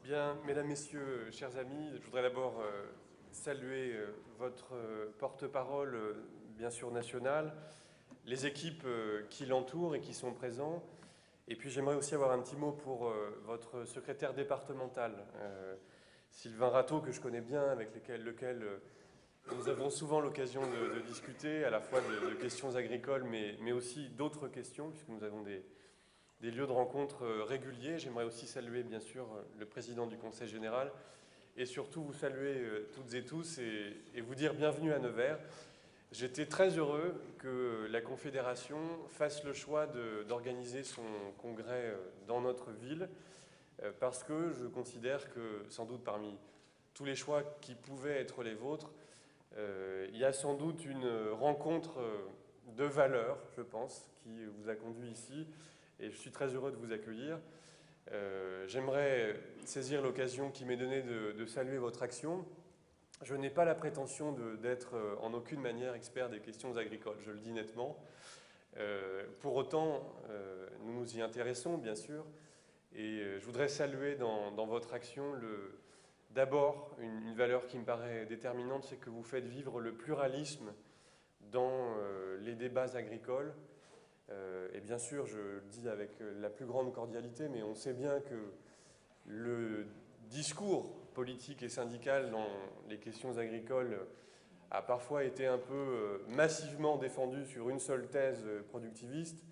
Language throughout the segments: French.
Bien, mesdames, messieurs, chers amis, je voudrais d'abord saluer votre porte-parole, bien sûr national, les équipes qui l'entourent et qui sont présents. Et puis j'aimerais aussi avoir un petit mot pour votre secrétaire départemental, Sylvain Rateau, que je connais bien, avec lequel nous avons souvent l'occasion de discuter, à la fois de questions agricoles, mais aussi d'autres questions, puisque nous avons des lieux de rencontre réguliers. J'aimerais aussi saluer, bien sûr, le président du Conseil général et surtout vous saluer toutes et tous et vous dire bienvenue à Nevers. J'étais très heureux que la Confédération fasse le choix d'organiser son congrès dans notre ville parce que je considère que, sans doute parmi tous les choix qui pouvaient être les vôtres, il y a sans doute une rencontre de valeurs, je pense, qui vous a conduit ici et je suis très heureux de vous accueillir. J'aimerais saisir l'occasion qui m'est donnée de saluer votre action. Je n'ai pas la prétention d'être en aucune manière expert des questions agricoles, je le dis nettement. Pour autant, nous nous y intéressons, bien sûr, et je voudrais saluer dans votre action d'abord une valeur qui me paraît déterminante, c'est que vous faites vivre le pluralisme dans les débats agricoles. Et bien sûr, je le dis avec la plus grande cordialité, mais on sait bien que le discours politique et syndical dans les questions agricoles a parfois été un peu massivement défendu sur une seule thèse productiviste.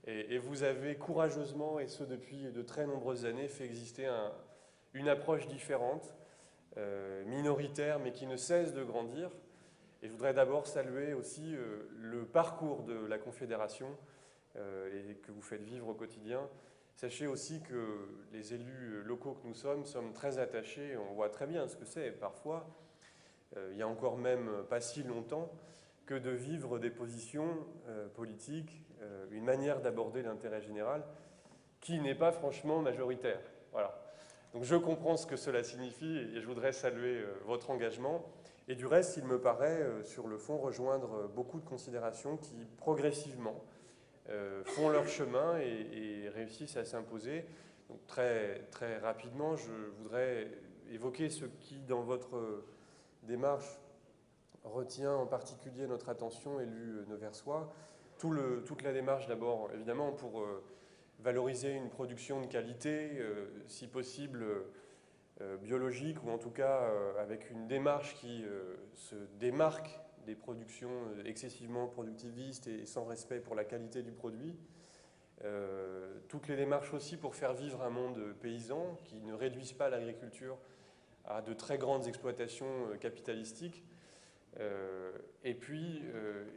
Et vous avez courageusement, et ce depuis de très nombreuses années, fait exister une approche différente, minoritaire, mais qui ne cesse de grandir. Et je voudrais d'abord saluer aussi le parcours de la Confédération et que vous faites vivre au quotidien. Sachez aussi que les élus locaux que nous sommes très attachés, on voit très bien ce que c'est parfois, il y a encore même pas si longtemps, que de vivre des positions politiques, une manière d'aborder l'intérêt général qui n'est pas franchement majoritaire. Voilà. Donc je comprends ce que cela signifie et je voudrais saluer votre engagement. Et du reste, il me paraît, sur le fond, rejoindre beaucoup de considérations qui, progressivement, font leur chemin et réussissent à s'imposer. Donc très, très rapidement, je voudrais évoquer ce qui, dans votre démarche, retient en particulier notre attention, élus neversois. Toute la démarche, d'abord, évidemment, pour valoriser une production de qualité, si possible biologique, ou en tout cas avec une démarche qui se démarque des productions excessivement productivistes et sans respect pour la qualité du produit. Toutes les démarches aussi pour faire vivre un monde paysan qui ne réduisent pas l'agriculture à de très grandes exploitations capitalistiques. Et puis,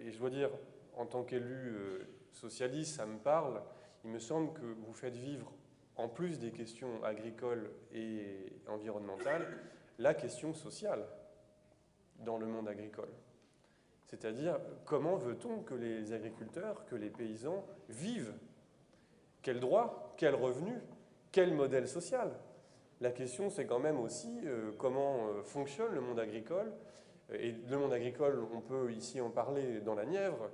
et je dois dire, en tant qu'élu socialiste, ça me parle, il me semble que vous faites vivre, en plus des questions agricoles et environnementales, la question sociale dans le monde agricole. C'est-à-dire, comment veut-on que les agriculteurs, que les paysans vivent? Quels droits? Quels revenus? Quel modèle social? La question, c'est quand même aussi comment fonctionne le monde agricole. Et le monde agricole, on peut ici en parler dans la Nièvre.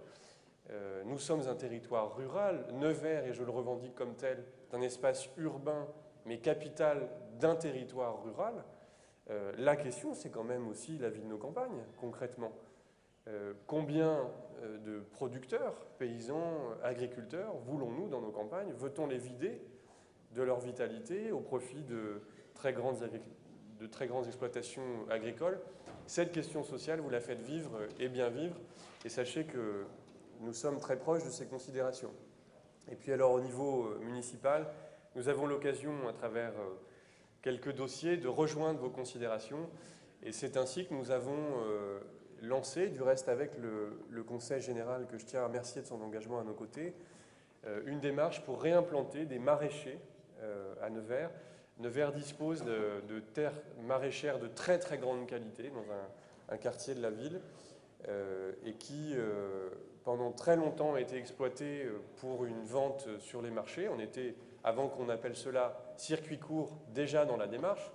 Nous sommes un territoire rural. Nevers, et je le revendique comme tel, est un espace urbain, mais capital d'un territoire rural. La question, c'est quand même aussi la vie de nos campagnes, concrètement. Combien de producteurs, paysans, agriculteurs voulons-nous dans nos campagnes? Veut-on les vider de leur vitalité au profit de très grandes exploitations agricoles? Cette question sociale, vous la faites vivre et bien vivre, et sachez que nous sommes très proches de ces considérations. Et puis alors au niveau municipal, nous avons l'occasion, à travers quelques dossiers, de rejoindre vos considérations, et c'est ainsi que nous avons lancé, du reste avec le Conseil général, que je tiens à remercier de son engagement à nos côtés, une démarche pour réimplanter des maraîchers à Nevers. Nevers dispose de terres maraîchères de très très grande qualité dans un quartier de la ville et qui, pendant très longtemps, a été exploitées pour une vente sur les marchés. On était, avant qu'on appelle cela circuit court, déjà dans la démarche.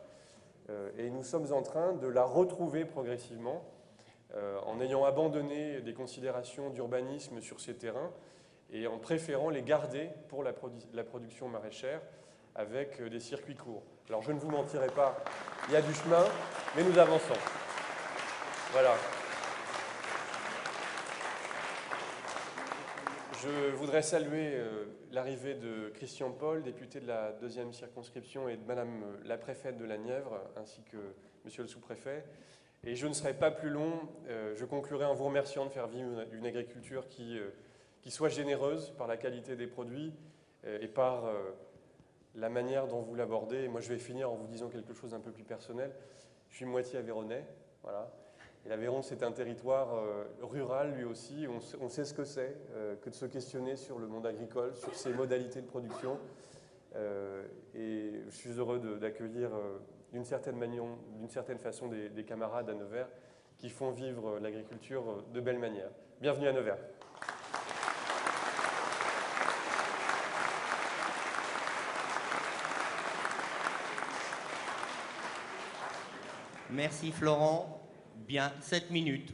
Et nous sommes en train de la retrouver progressivement en ayant abandonné des considérations d'urbanisme sur ces terrains et en préférant les garder pour la production maraîchère avec des circuits courts. Alors je ne vous mentirai pas, il y a du chemin, mais nous avançons. Voilà. Je voudrais saluer l'arrivée de Christian Paul, député de la 2e circonscription, et de Madame la préfète de la Nièvre, ainsi que Monsieur le sous-préfet. Et je ne serai pas plus long, je conclurai en vous remerciant de faire vivre une agriculture qui soit généreuse par la qualité des produits et par la manière dont vous l'abordez. Moi, je vais finir en vous disant quelque chose d'un peu plus personnel. Je suis moitié aveyronais, voilà. Et l'Aveyron, c'est un territoire rural, lui aussi. On sait ce que c'est que de se questionner sur le monde agricole, sur ses modalités de production. Et je suis heureux d'accueillir d'une certaine façon des camarades à Nevers qui font vivre l'agriculture de belle manière. Bienvenue à Nevers. Merci Florent. Bien 7 minutes.